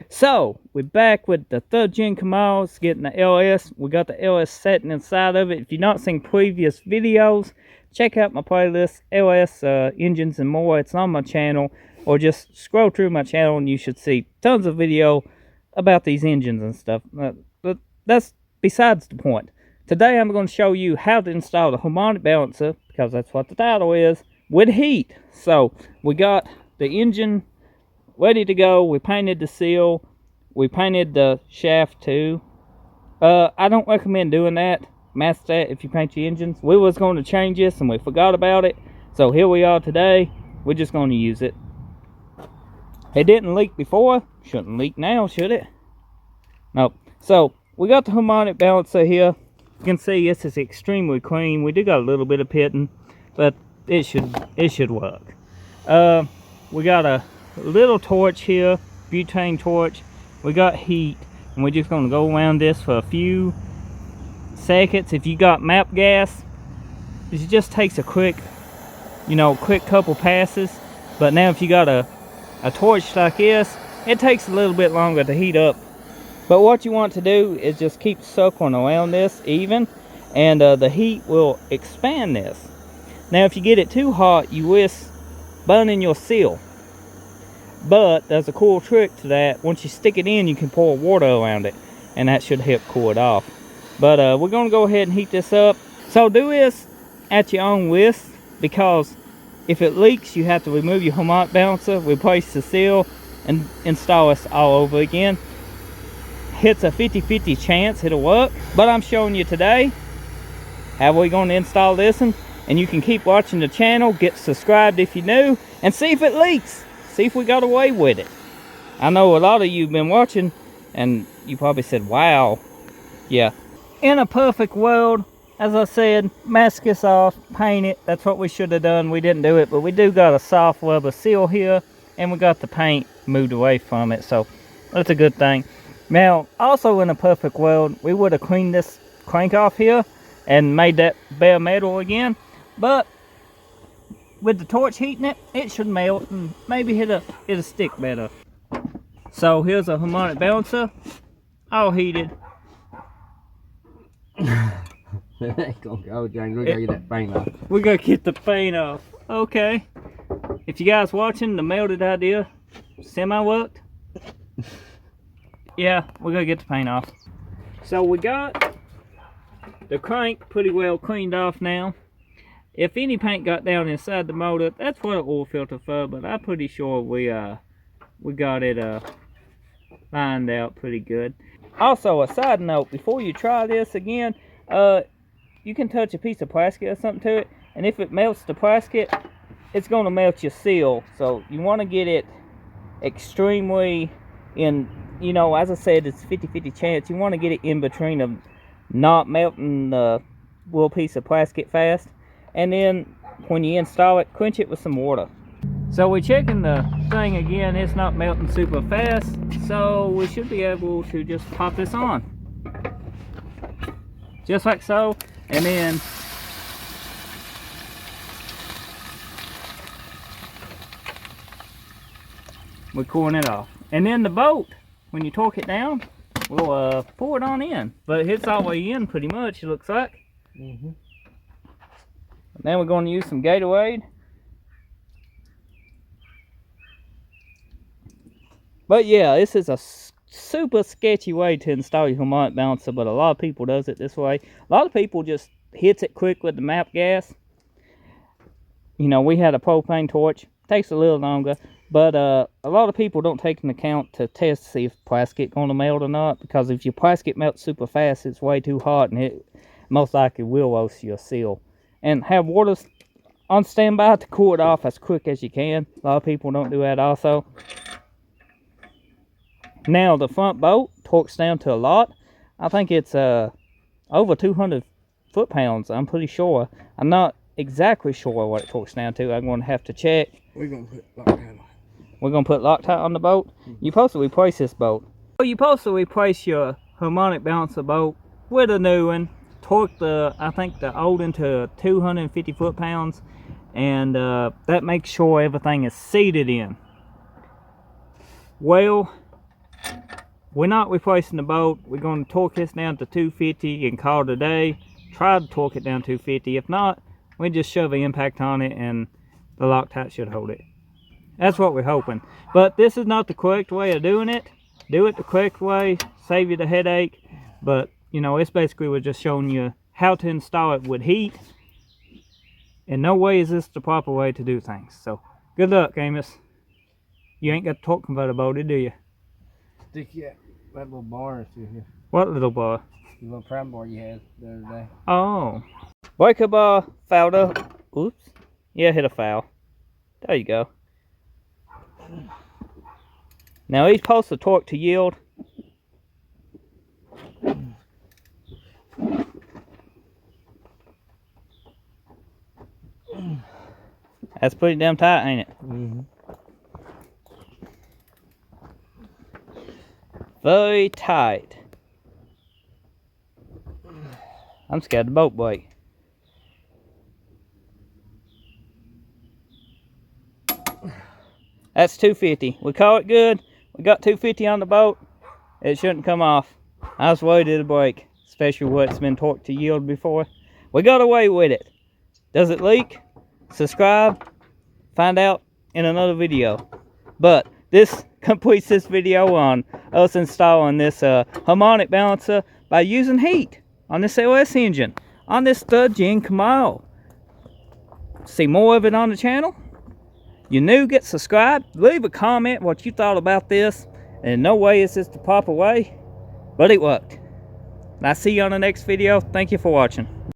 So we're back with the 3rd gen Camaro, getting the LS. We got the LS setting inside of it. If you've not seen previous videos, check out my playlist, LS engines and more. It's on my channel, or just scroll through my channel and you should see tons of video about these engines and stuff. But that's besides the point. Today I'm going to show you how to install the harmonic balancer, because that's what the title is, with heat. So we got the engine ready to go. We painted the seal. We painted the shaft too. I don't recommend doing that. Mask that if you paint your engines. We was going to change this and we forgot about it. So here we are today. We're just going to use it. It didn't leak before. Shouldn't leak now, should it? Nope. So we got the harmonic balancer here. You can see this is extremely clean. We do got a little bit of pitting, but it should work. We got a little torch here, butane torch. We got heat, and we're just going to go around this for a few seconds. If you got map gas, it just takes a quick couple passes. But now if you got a torch like this, it takes a little bit longer to heat up. But what you want to do is just keep circling around this even, and the heat will expand this. Now if you get it too hot, you risk burning your seal. But there's a cool trick to that. Once you stick it in, you can pour water around it, and that should help cool it off. But we're going to go ahead and heat this up. So do this at your own risk, because if it leaks, you have to remove your harmonic balancer, replace the seal, and install this all over again. It's a 50-50 chance it'll work, but I'm showing you today how we're going to install this one. And you can keep watching the channel, get subscribed if you're new, and see if it leaks. See if we got away with it. I know a lot of you have been watching, and you probably said, wow. Yeah. In a perfect world, as I said, mask this off, paint it. That's what we should have done. We didn't do it, but we do got a soft rubber seal here, and we got the paint moved away from it, so that's a good thing. Now, also in a perfect world, we would have cleaned this crank off here and made that bare metal again, but with the torch heating it, it should melt and maybe it'll stick better. So here's a harmonic balancer, all heated. It ain't gonna go, James. We gotta get that paint off. We gotta get the paint off. Okay. If you guys watching, the melted idea semi-worked. Yeah, we're gonna get the paint off. So we got the crank pretty well cleaned off now. If any paint got down inside the motor, that's what an oil filter for, but I'm pretty sure we got it lined out pretty good. Also, a side note, before you try this again, you can touch a piece of plastic or something to it, and if it melts the plastic, it's going to melt your seal. So you want to get it extremely in, as I said, it's 50-50 chance. You want to get it in between of not melting the little piece of plastic fast. And then when you install it, quench it with some water. So we're checking the thing again. It's not melting super fast, so we should be able to just pop this on. Just like so. And then we're cooling it off. And then the bolt, when you torque it down, we'll pour it on in. But it's all the way in pretty much, it looks like. Mm-hmm. Then we're going to use some Gatorade. But yeah, this is a super sketchy way to install your harmonic balancer, but a lot of people does it this way. A lot of people just hits it quick with the map gas. We had a propane torch. Takes a little longer, but a lot of people don't take into account to test to see if plastic going to melt or not, because if your plastic melts super fast, it's way too hot, and it most likely will roast your seal. And have water on standby to cool it off as quick as you can. A lot of people don't do that also. Now the front bolt torques down to a lot. I think it's over 200 foot-pounds, I'm pretty sure. I'm not exactly sure what it torques down to. I'm going to have to check. We're going to put Loctite on. We're going to put Loctite on the bolt? You're supposed to replace this bolt. So you're supposed to replace your harmonic balancer bolt with a new one. Torque I think the old one to 250 foot-pounds, and that makes sure everything is seated in. Well, we're not replacing the bolt. We're going to torque this down to 250 and call it a day. Try to torque it down 250. If not, we just shove the impact on it and the Loctite should hold it. That's what we're hoping. But this is not the correct way of doing it. Do it the correct way, save you the headache. But, you know, it's basically we're just showing you how to install it with heat. In no way is this the proper way to do things. So, good luck, Amos. You ain't got the torque converter bolted, do you? Stick that little bar through here. What little bar? The little pram bar you had the other day. Oh. Breaker bar fouled up. Oops. Yeah, hit a foul. There you go. Now he's supposed to torque to yield. That's pretty damn tight, ain't it? Mm-hmm. Very tight. I'm scared the boat break. That's 250. We call it good. We got 250 on the boat. It shouldn't come off. I was worried it'd break, especially what's been torqued to yield before. We got away with it. Does it leak? Subscribe. Find out in another video. But this completes this video on us installing this harmonic balancer by using heat on this LS engine on this 3rd gen Camaro. See more of it on the channel. You new, get subscribed, leave a comment what you thought about this. And in no way is this the proper way, but it worked. And I'll see you on the next video. Thank you for watching.